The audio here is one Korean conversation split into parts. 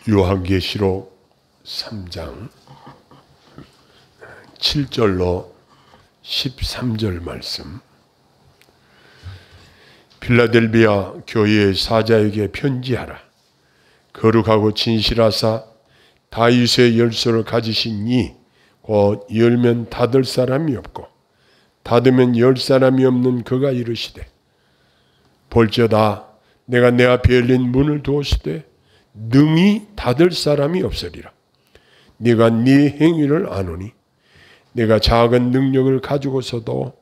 요한계시록 3장 7절로 13절 말씀. 필라델비아 교회의 사자에게 편지하라. 거룩하고 진실하사 다윗의 열쇠를 가지신 이 곧 열면 닫을 사람이 없고 닫으면 열 사람이 없는 그가 이르시되, 볼지어다 내가 내 앞에 열린 문을 두었으되 능히 닫을 사람이 없으리라. 네가 네 행위를 아노니 내가 작은 능력을 가지고서도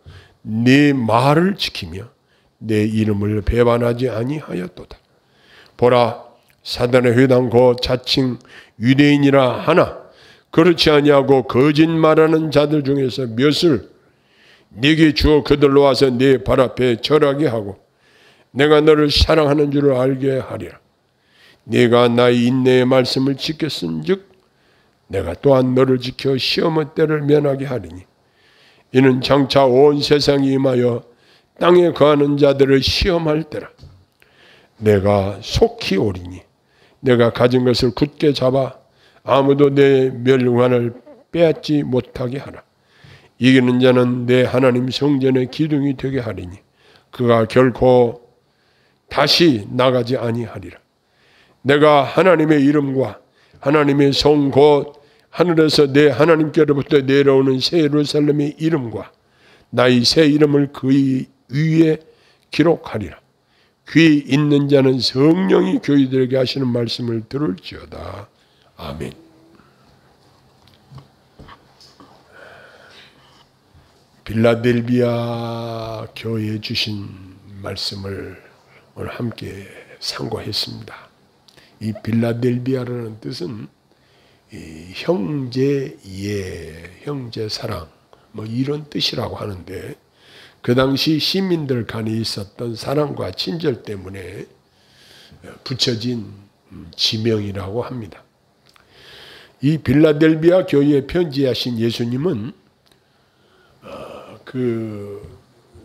네 말을 지키며 내 이름을 배반하지 아니하였도다. 보라, 사단의 회당 곧 자칭 유대인이라 하나 그렇지 아니하고 거짓말하는 자들 중에서 몇을 네게 주어 그들로 와서 네 발 앞에 절하게 하고 내가 너를 사랑하는 줄을 알게 하리라. 네가 나의 인내의 말씀을 지켰은즉 내가 또한 너를 지켜 시험의 때를 면하게 하리니 이는 장차 온 세상이 임하여 땅에 거하는 자들을 시험할 때라. 내가 속히 오리니 내가 가진 것을 굳게 잡아 아무도 내 멸관을 빼앗지 못하게 하라. 이기는 자는 내 하나님 성전의 기둥이 되게 하리니 그가 결코 다시 나가지 아니하리라. 내가 하나님의 이름과 하나님의 성 곧 하늘에서 내 하나님께로부터 내려오는 새 예루살렘의 이름과 나의 새 이름을 그의 위에 기록하리라. 귀 있는 자는 성령이 교회들에게 하시는 말씀을 들을지어다. 아멘. 필라델비아 교회에 주신 말씀을 오늘 함께 상고했습니다. 이 필라델비아라는 뜻은 형제 이해, 형제 사랑 뭐 이런 뜻이라고 하는데 그 당시 시민들 간에 있었던 사랑과 친절 때문에 붙여진 지명이라고 합니다. 이 필라델비아 교회에 편지하신 예수님은 그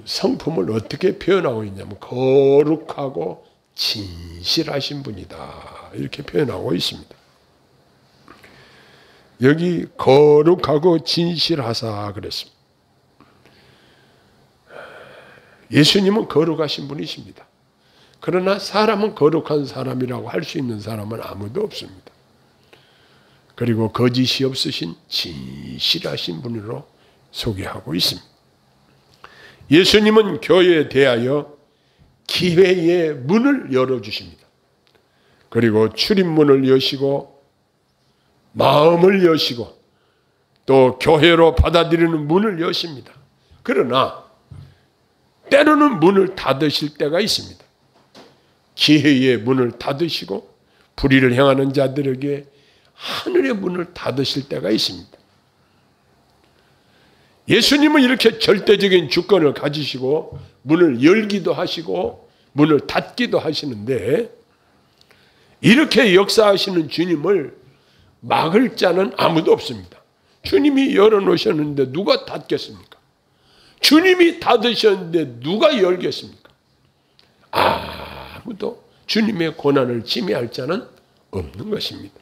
성품을 어떻게 표현하고 있냐면 거룩하고 진실하신 분이다 이렇게 표현하고 있습니다. 여기 거룩하고 진실하사 그랬습니다. 예수님은 거룩하신 분이십니다. 그러나 사람은 거룩한 사람이라고 할 수 있는 사람은 아무도 없습니다. 그리고 거짓이 없으신 진실하신 분으로 소개하고 있습니다. 예수님은 교회에 대하여 기회의 문을 열어주십니다. 그리고 출입문을 여시고 마음을 여시고 또 교회로 받아들이는 문을 여십니다. 그러나 때로는 문을 닫으실 때가 있습니다. 기회의 문을 닫으시고 불의를 행하는 자들에게 하늘의 문을 닫으실 때가 있습니다. 예수님은 이렇게 절대적인 주권을 가지시고 문을 열기도 하시고 문을 닫기도 하시는데 이렇게 역사하시는 주님을 막을 자는 아무도 없습니다. 주님이 열어놓으셨는데 누가 닫겠습니까? 주님이 닫으셨는데 누가 열겠습니까? 아무도 주님의 권한을 침해할 자는 없는 것입니다.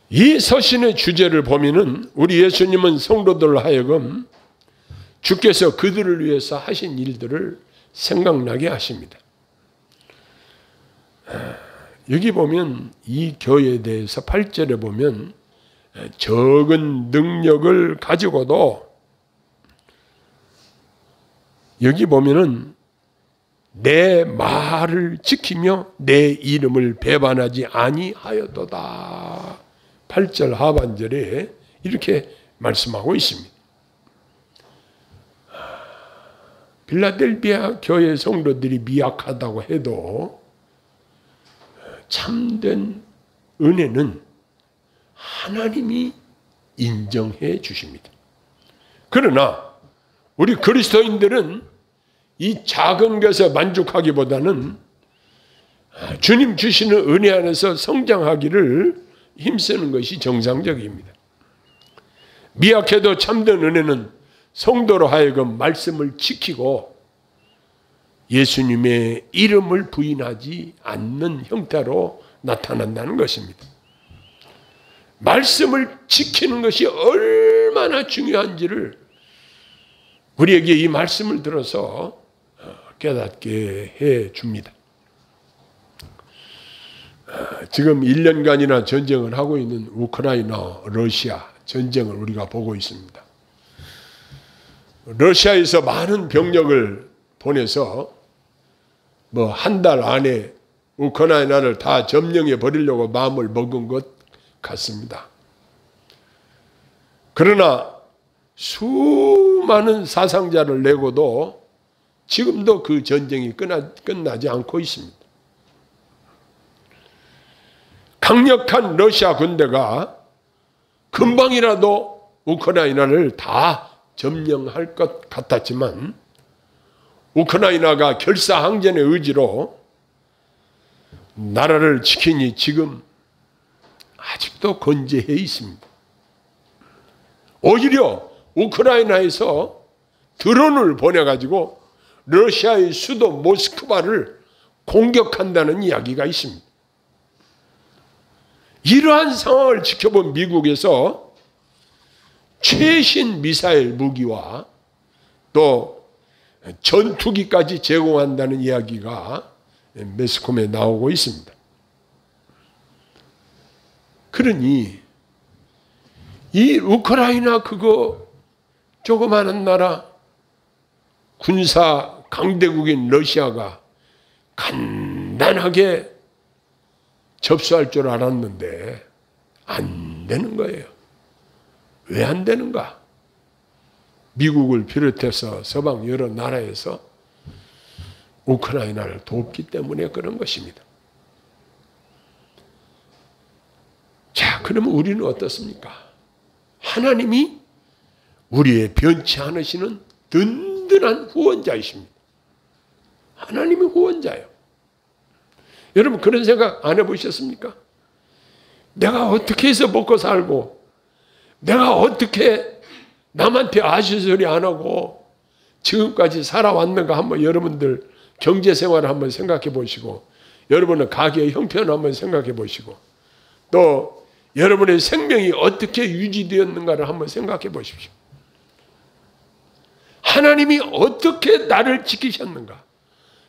이 서신의 주제를 보면은 우리 예수님은 성도들 하여금 주께서 그들을 위해서 하신 일들을 생각나게 하십니다. 여기 보면 이 교회에 대해서 8절에 보면 적은 능력을 가지고도 여기 보면은 내 말을 지키며 내 이름을 배반하지 아니하였도다. 8절 하반절에 이렇게 말씀하고 있습니다. 필라델비아 교회 성도들이 미약하다고 해도 참된 은혜는 하나님이 인정해 주십니다. 그러나 우리 그리스도인들은 이 작은 것에 만족하기보다는 주님 주시는 은혜 안에서 성장하기를 힘쓰는 것이 정상적입니다. 미약해도 참된 은혜는 성도로 하여금 말씀을 지키고 예수님의 이름을 부인하지 않는 형태로 나타난다는 것입니다. 말씀을 지키는 것이 얼마나 중요한지를 우리에게 이 말씀을 들어서 깨닫게 해 줍니다. 지금 1년간이나 전쟁을 하고 있는 우크라이나, 러시아 전쟁을 우리가 보고 있습니다. 러시아에서 많은 병력을 보내서 한 달 안에 우크라이나를 다 점령해 버리려고 마음을 먹은 것 같습니다. 그러나 수많은 사상자를 내고도 지금도 그 전쟁이 끝나지 않고 있습니다. 강력한 러시아 군대가 금방이라도 우크라이나를 다 점령할 것 같았지만 우크라이나가 결사항전의 의지로 나라를 지키니 지금 아직도 건재해 있습니다. 오히려 우크라이나에서 드론을 보내가지고 러시아의 수도 모스크바를 공격한다는 이야기가 있습니다. 이러한 상황을 지켜본 미국에서 최신 미사일 무기와 또 전투기까지 제공한다는 이야기가 매스컴에 나오고 있습니다. 그러니 이 우크라이나 그거 조그마한 나라 군사 강대국인 러시아가 간단하게 접수할 줄 알았는데 안 되는 거예요. 왜 안 되는가? 미국을 비롯해서 서방 여러 나라에서 우크라이나를 돕기 때문에 그런 것입니다. 자, 그러면 우리는 어떻습니까? 하나님이 우리의 변치 않으시는 든든한 후원자이십니다. 하나님이 후원자예요. 여러분 그런 생각 안 해보셨습니까? 내가 어떻게 해서 먹고 살고 내가 어떻게 남한테 아쉬소리 안 하고 지금까지 살아왔는가 한번 여러분들 경제생활을 한번 생각해 보시고 여러분의 가게의 형편을 한번 생각해 보시고 또 여러분의 생명이 어떻게 유지되었는가를 한번 생각해 보십시오. 하나님이 어떻게 나를 지키셨는가?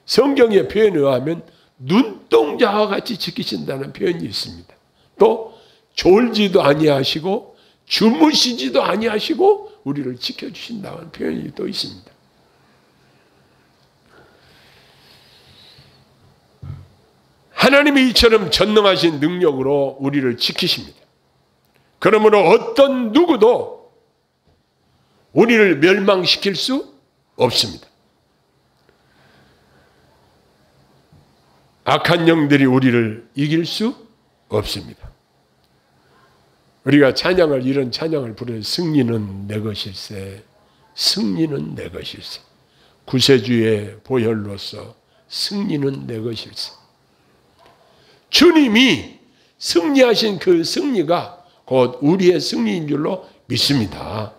성경의 표현에 의하면 눈동자와 같이 지키신다는 표현이 있습니다. 또 졸지도 아니하시고 주무시지도 아니하시고 우리를 지켜주신다는 표현이 또 있습니다. 하나님이 이처럼 전능하신 능력으로 우리를 지키십니다. 그러므로 어떤 누구도 우리를 멸망시킬 수 없습니다. 악한 영들이 우리를 이길 수 없습니다. 우리가 찬양을 이런 찬양을 부르는 승리는 내 것일세, 승리는 내 것일세. 구세주의 보혈로서 승리는 내 것일세. 주님이 승리하신 그 승리가 곧 우리의 승리인 줄로 믿습니다.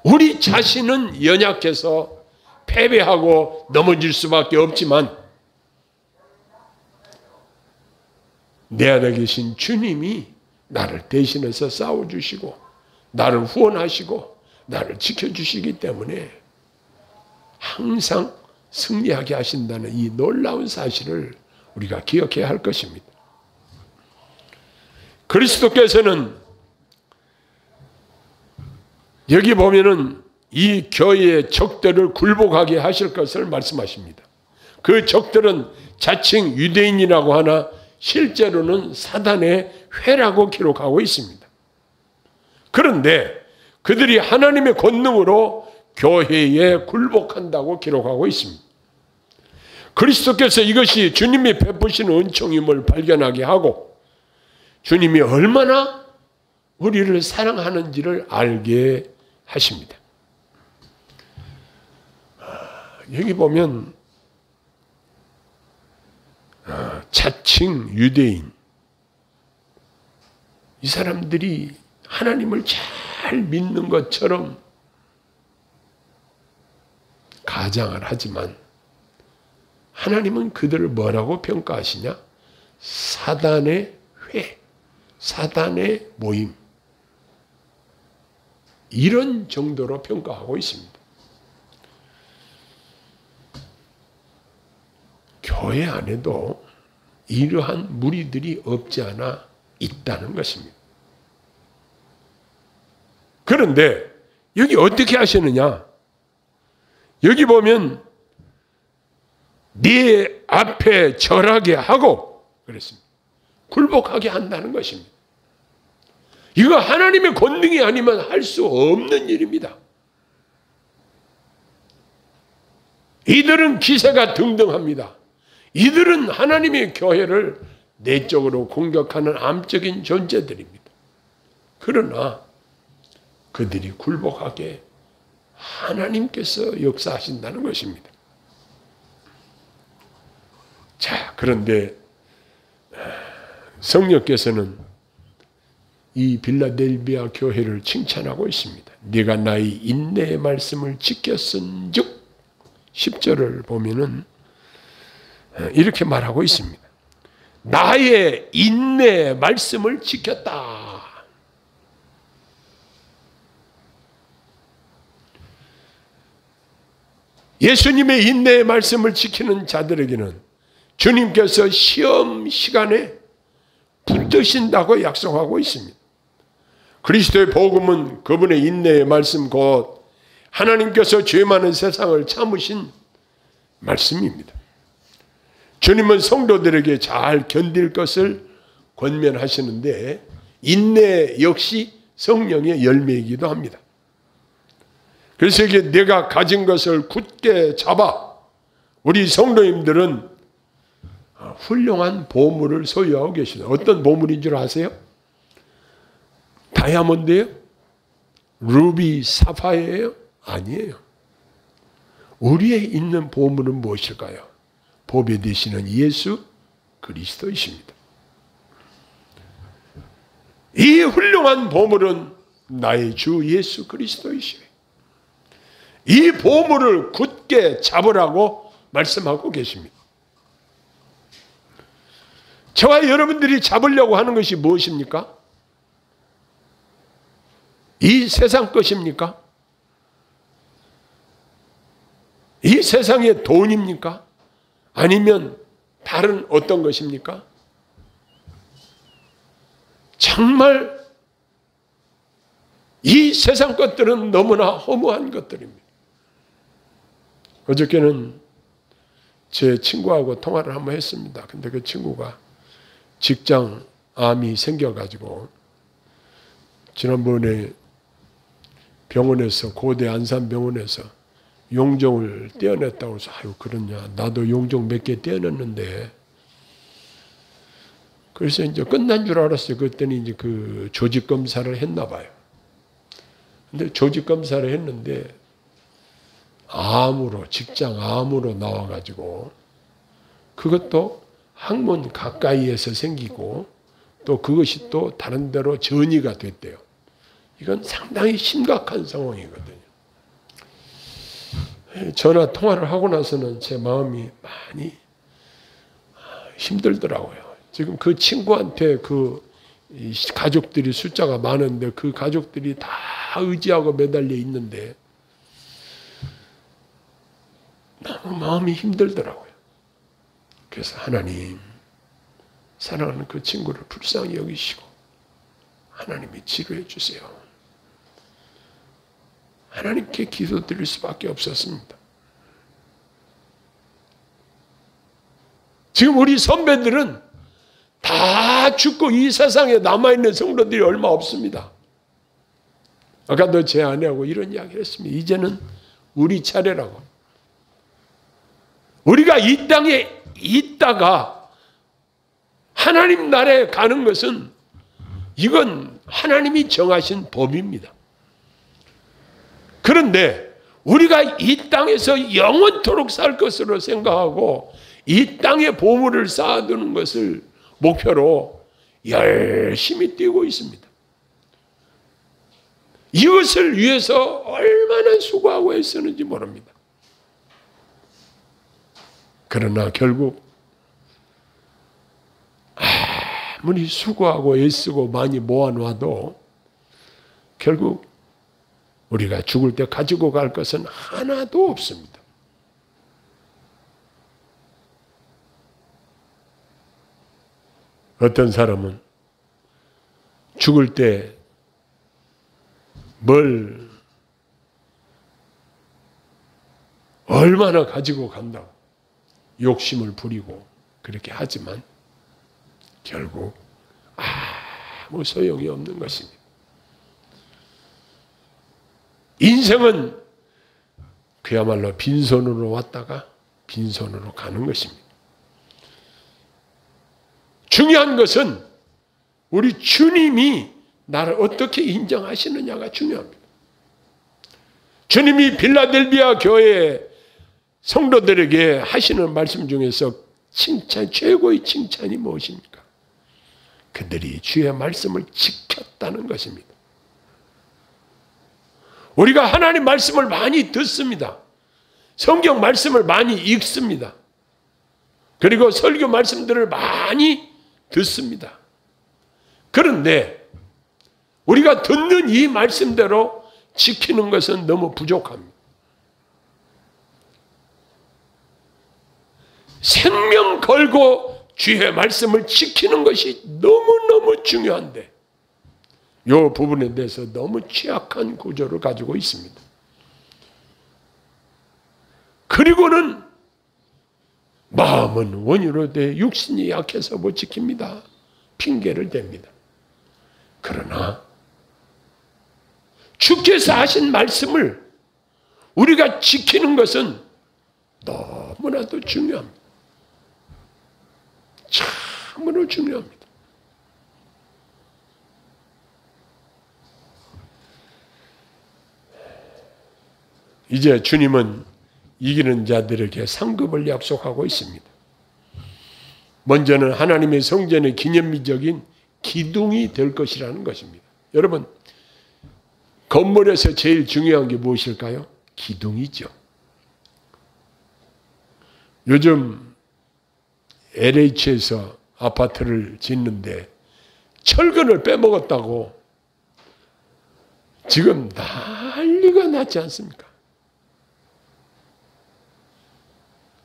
우리 자신은 연약해서 패배하고 넘어질 수밖에 없지만 내 안에 계신 주님이 나를 대신해서 싸워주시고 나를 후원하시고 나를 지켜주시기 때문에 항상 승리하게 하신다는 이 놀라운 사실을 우리가 기억해야 할 것입니다. 그리스도께서는 여기 보면은 이 교회의 적들을 굴복하게 하실 것을 말씀하십니다. 그 적들은 자칭 유대인이라고 하나 실제로는 사단의 회라고 기록하고 있습니다. 그런데 그들이 하나님의 권능으로 교회에 굴복한다고 기록하고 있습니다. 그리스도께서 이것이 주님이 베푸시는 은총임을 발견하게 하고 주님이 얼마나 우리를 사랑하는지를 알게 하십니다. 여기 보면 자칭 유대인, 이 사람들이 하나님을 잘 믿는 것처럼 가장을 하지만 하나님은 그들을 뭐라고 평가하시냐? 사단의 회, 사단의 모임, 이런 정도로 평가하고 있습니다. 교회 안에도 이러한 무리들이 없지 않아 있다는 것입니다. 그런데 여기 어떻게 하시느냐? 여기 보면 네 앞에 절하게 하고 그랬습니다. 굴복하게 한다는 것입니다. 이거 하나님의 권능이 아니면 할 수 없는 일입니다. 이들은 기세가 등등합니다. 이들은 하나님의 교회를 내적으로 공격하는 암적인 존재들입니다. 그러나 그들이 굴복하게 하나님께서 역사하신다는 것입니다. 자, 그런데 성령께서는 이 빌라델비아 교회를 칭찬하고 있습니다. 네가 나의 인내의 말씀을 지켰은즉 10절을 보면은 이렇게 말하고 있습니다. 나의 인내의 말씀을 지켰다. 예수님의 인내의 말씀을 지키는 자들에게는 주님께서 시험 시간에 붙드신다고 약속하고 있습니다. 그리스도의 복음은 그분의 인내의 말씀, 곧 하나님께서 죄 많은 세상을 참으신 말씀입니다. 주님은 성도들에게 잘 견딜 것을 권면하시는데 인내 역시 성령의 열매이기도 합니다. 그래서 이게 내가 가진 것을 굳게 잡아, 우리 성도님들은 훌륭한 보물을 소유하고 계시다. 어떤 보물인 줄 아세요? 다이아몬드예요? 루비, 사파이어예요? 아니에요. 우리의 있는 보물은 무엇일까요? 보배 되시는 예수 그리스도이십니다. 이 훌륭한 보물은 나의 주 예수 그리스도이시에요. 이 보물을 굳게 잡으라고 말씀하고 계십니다. 저와 여러분들이 잡으려고 하는 것이 무엇입니까? 이 세상 것입니까? 이 세상의 돈입니까? 아니면 다른 어떤 것입니까? 정말 이 세상 것들은 너무나 허무한 것들입니다. 어저께는 제 친구하고 통화를 한번 했습니다. 근데 그 친구가 직장 암이 생겨가지고 지난번에 병원에서, 고대 안산병원에서 용종을 떼어냈다고 해서 아유 그러냐, 나도 용종 몇 개 떼어냈는데, 그래서 이제 끝난 줄 알았어요. 그랬더니 이제 그 조직 검사를 했나 봐요. 근데 조직 검사를 했는데 암으로, 직장 암으로 나와가지고, 그것도 항문 가까이에서 생기고 또 그것이 또 다른 데로 전이가 됐대요. 이건 상당히 심각한 상황이거든요. 전화 통화를 하고 나서는 제 마음이 많이 힘들더라고요. 지금 그 친구한테 그 가족들이 숫자가 많은데 그 가족들이 다 의지하고 매달려 있는데 너무 마음이 힘들더라고요. 그래서 하나님, 사랑하는 그 친구를 불쌍히 여기시고 하나님이 치료해 주세요. 하나님께 기도드릴 수밖에 없었습니다. 지금 우리 선배들은 다 죽고 이 세상에 남아있는 성도들이 얼마 없습니다. 아까도 제 아내하고 이런 이야기를 했습니다. 이제는 우리 차례라고. 우리가 이 땅에 있다가 하나님 나라에 가는 것은 이건 하나님이 정하신 법입니다. 그런데 우리가 이 땅에서 영원토록 살 것으로 생각하고 이 땅에 보물을 쌓아두는 것을 목표로 열심히 뛰고 있습니다. 이것을 위해서 얼마나 수고하고 애쓰는지 모릅니다. 그러나 결국 아무리 수고하고 애쓰고 많이 모아놔도 결국 우리가 죽을 때 가지고 갈 것은 하나도 없습니다. 어떤 사람은 죽을 때 뭘 얼마나 가지고 간다고 욕심을 부리고 그렇게 하지만 결국 아무 소용이 없는 것입니다. 인생은 그야말로 빈손으로 왔다가 빈손으로 가는 것입니다. 중요한 것은 우리 주님이 나를 어떻게 인정하시느냐가 중요합니다. 주님이 빌라델비아 교회 성도들에게 하시는 말씀 중에서 최고의 칭찬이 무엇입니까? 그들이 주의 말씀을 지켰다는 것입니다. 우리가 하나님 말씀을 많이 듣습니다. 성경 말씀을 많이 읽습니다. 그리고 설교 말씀들을 많이 듣습니다. 그런데 우리가 듣는 이 말씀대로 지키는 것은 너무 부족합니다. 생명 걸고 주의 말씀을 지키는 것이 너무너무 중요한데 이 부분에 대해서 너무 취약한 구조를 가지고 있습니다. 그리고는 마음은 원유로 돼 육신이 약해서 못 지킵니다. 핑계를 댑니다. 그러나 주께서 하신 말씀을 우리가 지키는 것은 너무나도 중요합니다. 참으로 중요합니다. 이제 주님은 이기는 자들에게 상급을 약속하고 있습니다. 먼저는 하나님의 성전의 기념비적인 기둥이 될 것이라는 것입니다. 여러분, 건물에서 제일 중요한 게 무엇일까요? 기둥이죠. 요즘 LH에서 아파트를 짓는데 철근을 빼먹었다고 지금 난리가 났지 않습니까?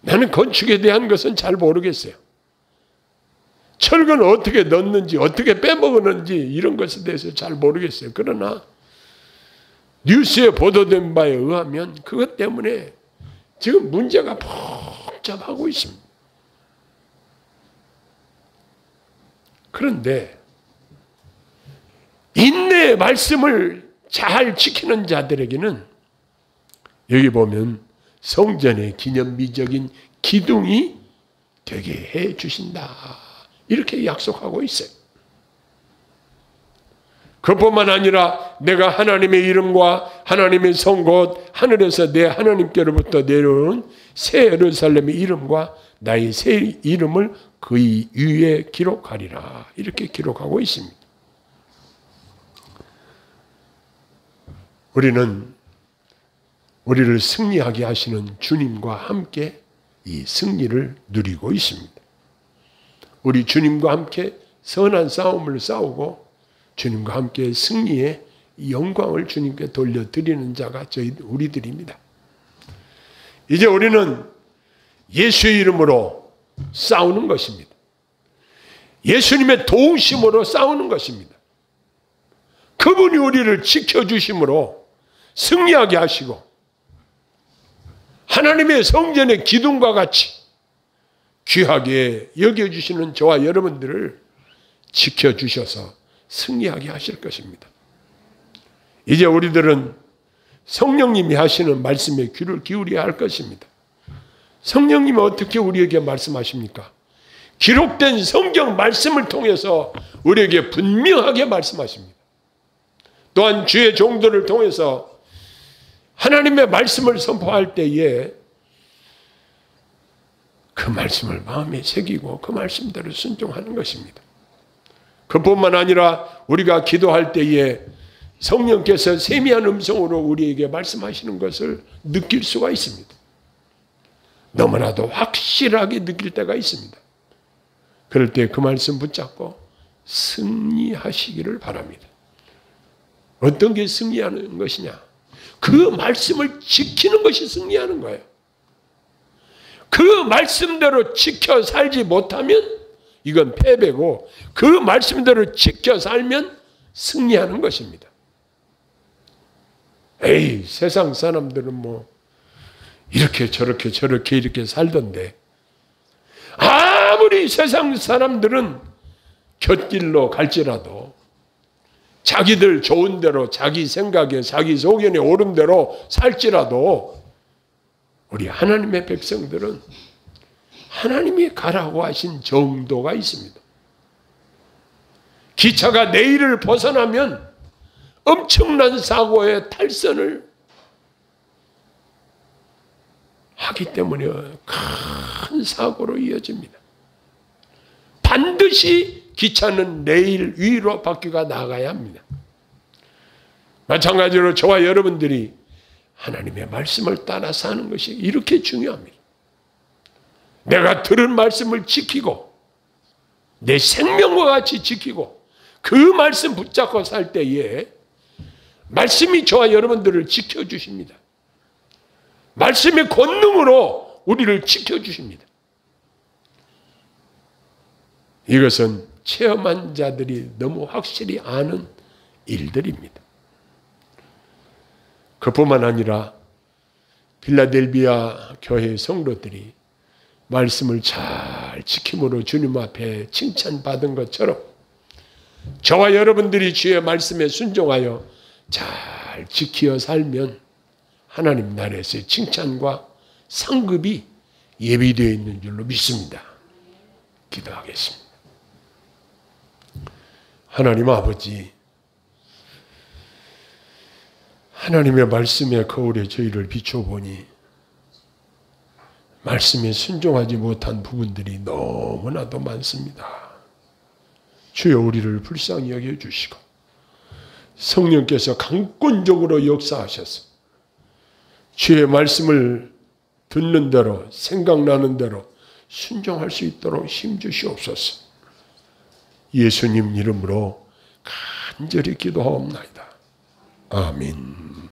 나는 건축에 대한 것은 잘 모르겠어요. 철근을 어떻게 넣는지 어떻게 빼먹었는지 이런 것에 대해서 잘 모르겠어요. 그러나 뉴스에 보도된 바에 의하면 그것 때문에 지금 문제가 복잡하고 있습니다. 그런데 인내의 말씀을 잘 지키는 자들에게는 여기 보면 성전의 기념비적인 기둥이 되게 해 주신다. 이렇게 약속하고 있어요. 그뿐만 아니라 내가 하나님의 이름과 하나님의 성 곧 하늘에서 내 하나님께로부터 내려온 새 예루살렘의 이름과 나의 새 이름을 그의 위에 기록하리라. 이렇게 기록하고 있습니다. 우리는 우리를 승리하게 하시는 주님과 함께 이 승리를 누리고 있습니다. 우리 주님과 함께 선한 싸움을 싸우고 주님과 함께 승리의 영광을 주님께 돌려드리는 자가 우리들입니다. 이제 우리는 예수의 이름으로 싸우는 것입니다. 예수님의 도우심으로 싸우는 것입니다. 그분이 우리를 지켜주심으로 승리하게 하시고 하나님의 성전의 기둥과 같이 귀하게 여겨주시는 저와 여러분들을 지켜주셔서 승리하게 하실 것입니다. 이제 우리들은 성령님이 하시는 말씀에 귀를 기울여야 할 것입니다. 성령님은 어떻게 우리에게 말씀하십니까? 기록된 성경 말씀을 통해서 우리에게 분명하게 말씀하십니다. 또한 주의 종들을 통해서 하나님의 말씀을 선포할 때에 그 말씀을 마음에 새기고 그 말씀대로 순종하는 것입니다. 그뿐만 아니라 우리가 기도할 때에 성령께서 세미한 음성으로 우리에게 말씀하시는 것을 느낄 수가 있습니다. 너무나도 확실하게 느낄 때가 있습니다. 그럴 때 그 말씀 붙잡고 승리하시기를 바랍니다. 어떤 게 승리하는 것이냐? 그 말씀을 지키는 것이 승리하는 거예요. 그 말씀대로 지켜 살지 못하면 이건 패배고, 그 말씀대로 지켜 살면 승리하는 것입니다. 에이, 세상 사람들은 뭐 이렇게 저렇게 이렇게 살던데, 아무리 세상 사람들은 곁길로 갈지라도 자기들 좋은 대로, 자기 생각에, 자기 소견에 옳은 대로 살지라도 우리 하나님의 백성들은 하나님이 가라고 하신 정도가 있습니다. 기차가 내일을 벗어나면 엄청난 사고의 탈선을 하기 때문에 큰 사고로 이어집니다. 반드시 기차는 내일 위로 바퀴가 나가야 합니다. 마찬가지로 저와 여러분들이 하나님의 말씀을 따라 사는 것이 이렇게 중요합니다. 내가 들은 말씀을 지키고 내 생명과 같이 지키고 그 말씀 붙잡고 살 때에 말씀이 저와 여러분들을 지켜주십니다. 말씀의 권능으로 우리를 지켜주십니다. 이것은 체험한 자들이 너무 확실히 아는 일들입니다. 그뿐만 아니라 빌라델비아 교회 성도들이 말씀을 잘 지킴으로 주님 앞에 칭찬받은 것처럼 저와 여러분들이 주의 말씀에 순종하여 잘 지키어 살면 하나님 나라에서의 칭찬과 상급이 예비되어 있는 줄로 믿습니다. 기도하겠습니다. 하나님 아버지, 하나님의 말씀의 거울에 저희를 비춰보니 말씀에 순종하지 못한 부분들이 너무나도 많습니다. 주여 우리를 불쌍히 여겨주시고 성령께서 강권적으로 역사하셔서 주의 말씀을 듣는 대로 생각나는 대로 순종할 수 있도록 힘주시옵소서. 예수님 이름으로 간절히 기도하옵나이다. 아멘.